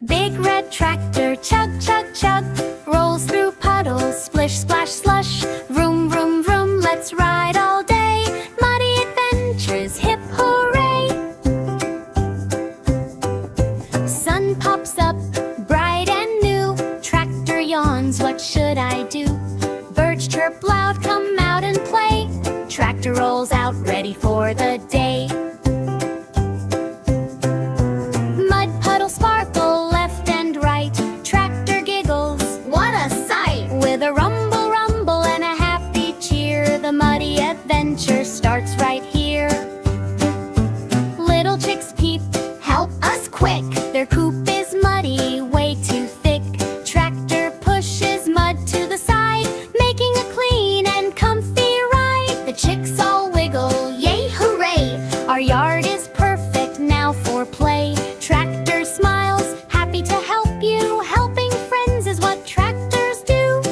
Big red tractor, chug, chug, chug, rolls through puddles, splish, splash, slush. Vroom, vroom, vroom, let's ride all day. Muddy adventures, hip hooray! Sun pops up, bright and new. Tractor yawns, what should I do? Birds chirp loud, come out and play. Tractor rolls out, ready for the day. Mud puddles sparkle left and right. Tractor giggles, what a sight! With a rumble, rumble and a happy cheer, the muddy adventure starts right here. Little chicks peep, help us quick! Their coop is muddy, way too thick. Tractor pushes mud to the side, making a clean and comfy ride. The chicks all wiggle, yay hooray! Our yard is perfect now for play. Tractor smiles, happy to help you. Helping friends is what tractors do.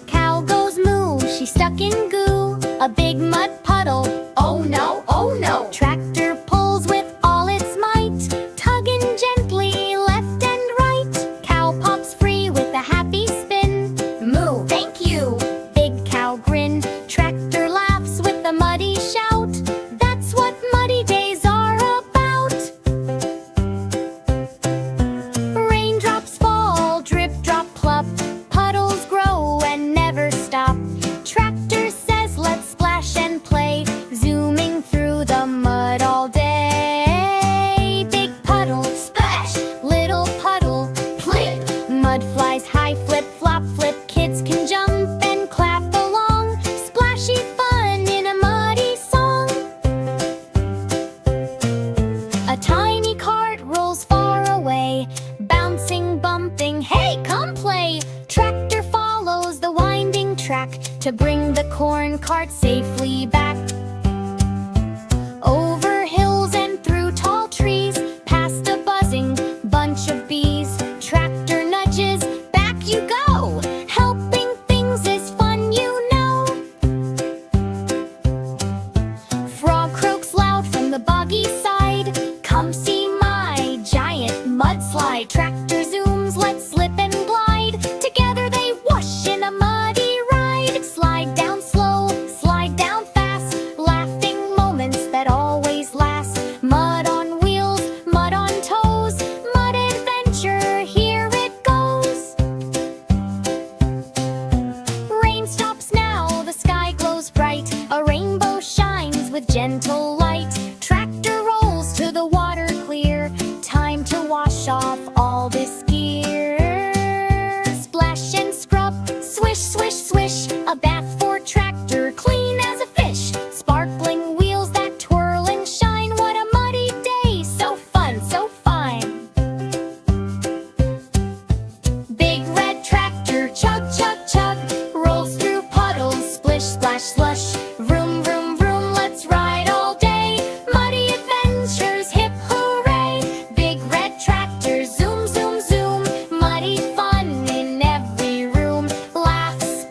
Cow goes moo, she's stuck in goo. A big mud puddle, oh no, oh no! Tractor pulls with all its might, tugging gently left and right. Cow pops free with a happy spin. Moo, thank you! Big cow grin. Tractor laughs with a muddy shout. That's what muddy days are about. Raindrops fall, drip, drop, plop. Puddles grow and never stop. Tractor says let's splash and play, zooming through the mud all day. Big puddle, splash! Little puddle, plip! Mud flies high, flip, flop, flip. Kids can jump and clap along. Splashy fun in a muddy song. A tiny cart rolls far away, bouncing, bumping, hey, come play! Tractor follows the winding track to bring the corn cart